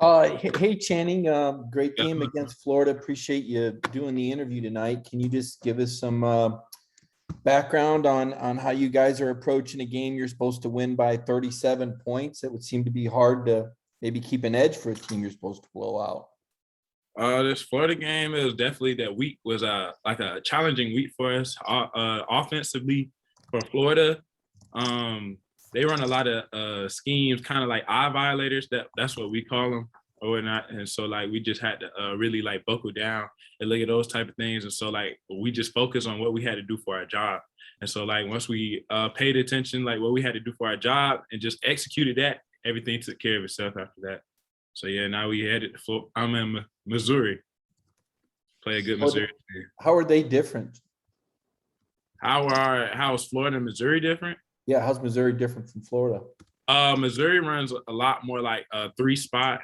Hey Channing, great game against Florida. Appreciate you doing the interview tonight. Can you just give us some background on how you guys are approaching a game you're supposed to win by 37 points? It would seem to be hard to maybe keep an edge for a team you're supposed to blow out. This Florida game is definitely that week was like a challenging week for us offensively for Florida. They run a lot of schemes, kind of like eye violators. That's what we call them or whatnot. And so like we just had to really like buckle down and look at those type of things. And so like we just focus on what we had to do for our job. And so like once we paid attention, like what we had to do for our job and just executed that, everything took care of itself after that. So yeah, now we headed to Florida. I'm in Missouri. Play a good Missouri team. How are they different? How is Florida and Missouri different? Yeah, how's Missouri different from Florida? Missouri runs a lot more like a three spot.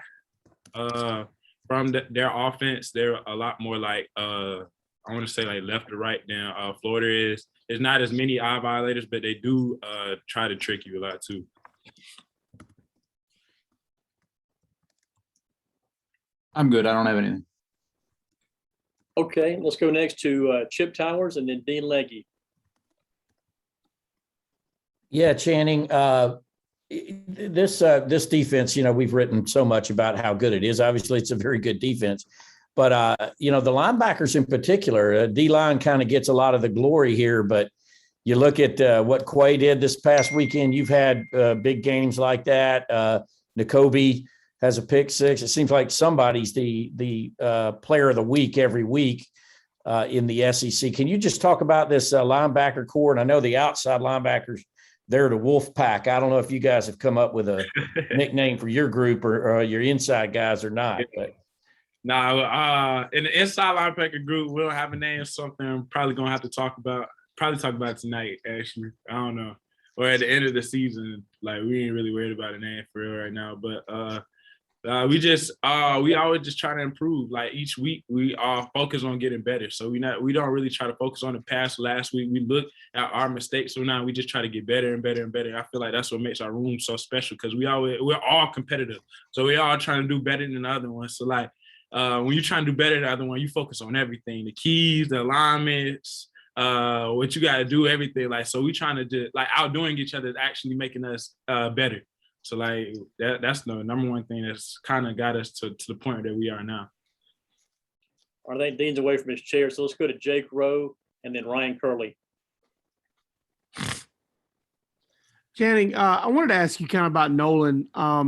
From their offense, they're a lot more like I want to say like left to right than Florida is. There's not as many eye violators, but they do try to trick you a lot too. I'm good. I don't have anything. Okay, let's go next to Chip Towers and then Dean Legge. Yeah, Channing, this defense, we've written so much about how good it is. Obviously, it's a very good defense. But, the linebackers in particular, D-line kind of gets a lot of the glory here. But you look at what Quay did this past weekend. You've had big games like that. N'Kobe has a pick six. It seems like somebody's the player of the week every week in the SEC. Can you just talk about this linebacker core? And I know the outside linebackers, they're the Wolf Pack. I don't know if you guys have come up with a nickname for your group or your inside guys or not. But. No, in the inside linebacker group, we don't have a name. Something I'm probably gonna have to talk about. Probably talk about it tonight. Actually, I don't know. Or at the end of the season, like we ain't really worried about a name for real right now. But we always just try to improve. Like each week, we focus on getting better. So we don't really try to focus on the past. Last week, we look at our mistakes. So now we just try to get better and better and better. I feel like that's what makes our room so special because we're all competitive. So we all trying to do better than the other one. So like when you're trying to do better than the other one, you focus on everything: the keys, the alignments, what you got to do, everything. Like so, we trying to just like outdoing each other, is actually making us better. So like that's the number one thing that's kind of got us to the point that we are now. I think Dean's away from his chair, so let's go to Jake Rowe and then Ryan Curley. Channing, I wanted to ask you kind of about Nolan. I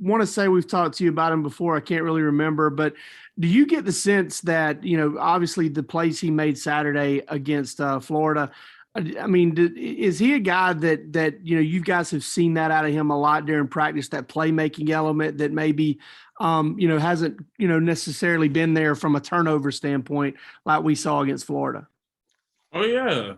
want to say we've talked to you about him before. I can't really remember, but do you get the sense that, obviously the plays he made Saturday against Florida, I mean, is he a guy that you guys have seen that out of him a lot during practice, that playmaking element that maybe, hasn't, necessarily been there from a turnover standpoint like we saw against Florida? Oh yeah,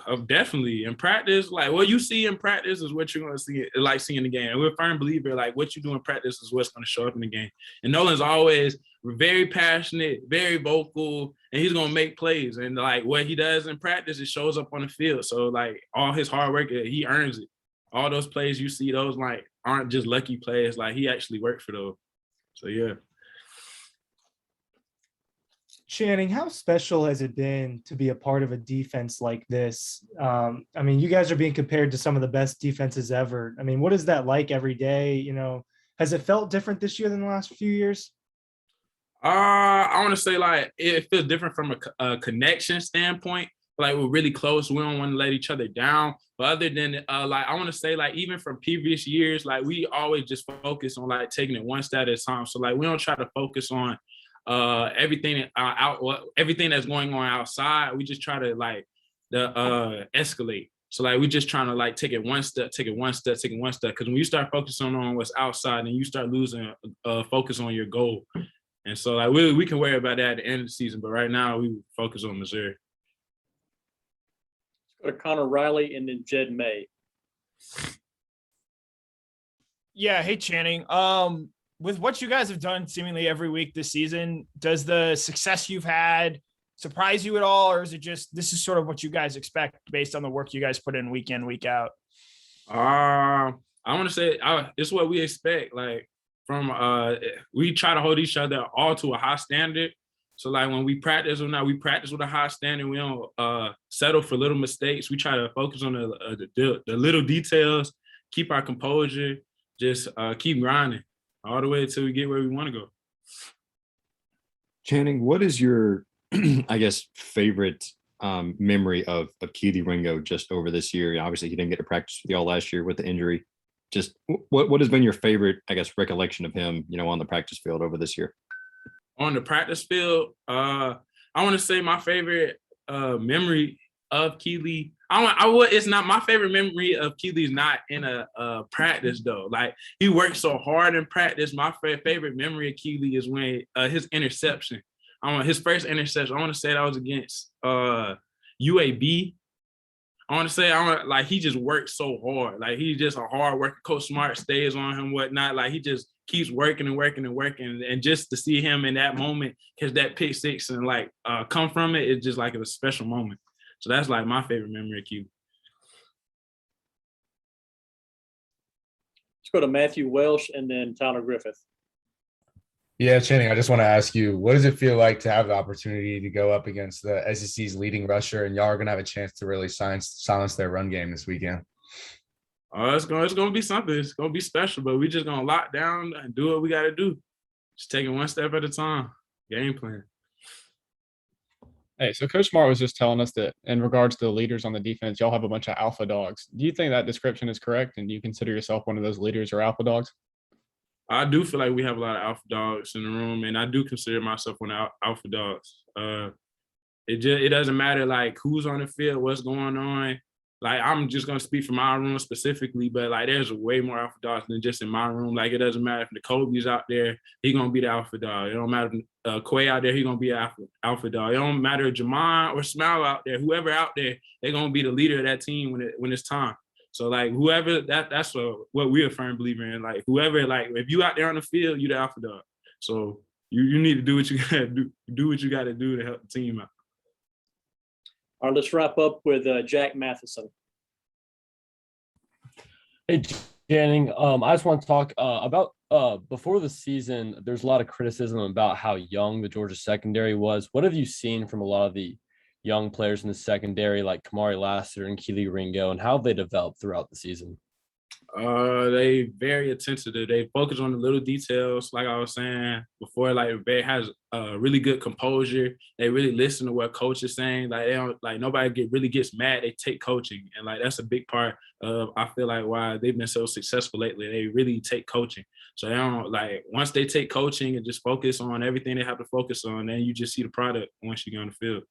of definitely in practice. Like what you see in practice is what you're going to see, like seeing the game. And we're a firm believer, like what you do in practice is what's going to show up in the game. And Nolan's always very passionate, very vocal, and he's going to make plays. And like what he does in practice, it shows up on the field. So like all his hard work, he earns it. All those plays you see, those like aren't just lucky plays. Like he actually worked for those. So yeah. Channing, how special has it been to be a part of a defense like this? I mean, you guys are being compared to some of the best defenses ever. I mean, what is that like every day? Has it felt different this year than the last few years? I want to say like it feels different from a connection standpoint. Like we're really close. We don't want to let each other down. But other than like I want to say like even from previous years, like we always just focus on like taking it one step at a time. So like we don't try to focus on everything everything that's going on outside. We just try to like escalate. So like we just trying to like take it one step. Because when you start focusing on what's outside, then you start losing focus on your goal. And so like we can worry about that at the end of the season. But right now we focus on Missouri. Let's go to Connor Riley and then Jed May. Yeah. Hey, Channing. With what you guys have done seemingly every week this season, does the success you've had surprise you at all? Or is it just, this is sort of what you guys expect based on the work you guys put in week out? I want to say it's what we expect. Like we try to hold each other all to a high standard. So like when we practice or not, we practice with a high standard. We don't settle for little mistakes. We try to focus on the little details, keep our composure, just keep grinding all the way until we get where we want to go. Channing, what is your, I guess, favorite memory of Keely Ringo just over this year? Obviously, he didn't get to practice with y'all last year with the injury. Just what has been your favorite, I guess, recollection of him, on the practice field over this year? On the practice field, I want to say my favorite memory of Keely. It's not my favorite memory of Keely's not in a practice though. Like he worked so hard in practice. My favorite memory of Keely is when his interception. His first interception. I want to say that was against UAB. He just worked so hard. Like he's just a hard worker. Coach Smart stays on him, whatnot. Like he just keeps working and working and working. And just to see him in that moment catch that pick six and come from it, it's just like a special moment. So that's like my favorite memory of Q. Let's go to Matthew Welsh and then Tyler Griffith. Yeah, Channing, I just want to ask you, what does it feel like to have the opportunity to go up against the SEC's leading rusher, and y'all are going to have a chance to really silence their run game this weekend? It's going to be something. It's going to be special, but we're just going to lock down and do what we got to do. Just taking one step at a time. Game plan. Hey, so Coach Smart was just telling us that in regards to the leaders on the defense, y'all have a bunch of alpha dogs. Do you think that description is correct? And do you consider yourself one of those leaders or alpha dogs? I do feel like we have a lot of alpha dogs in the room, and I do consider myself one of the alpha dogs. It doesn't matter like who's on the field, what's going on. Like I'm just gonna speak for my room specifically, but like there's way more alpha dogs than just in my room. Like it doesn't matter if the Kobe's out there, he gonna be the alpha dog. It don't matter if Quay out there, he gonna be an alpha dog. It don't matter if Jamon or Smile out there, whoever out there, they're gonna be the leader of that team when it's time. So like whoever that's what we're a firm believer in. Like whoever, like if you out there on the field, you the alpha dog. So you need to do what you gotta do what you gotta do to help the team out. All right, let's wrap up with Jack Matheson. Hey, Channing, I just want to talk about before the season, there's a lot of criticism about how young the Georgia secondary was. What have you seen from a lot of the young players in the secondary like Kamari Lassiter and Keely Ringo, and how have they developed throughout the season? They very attentive. They focus on the little details. Like I was saying before, like they has really good composure. They really listen to what coach is saying. Like they don't like nobody really gets mad. They take coaching, and like that's a big part of I feel like why they've been so successful lately. They really take coaching. So they don't like once they take coaching and just focus on everything they have to focus on, then you just see the product once you get on the field.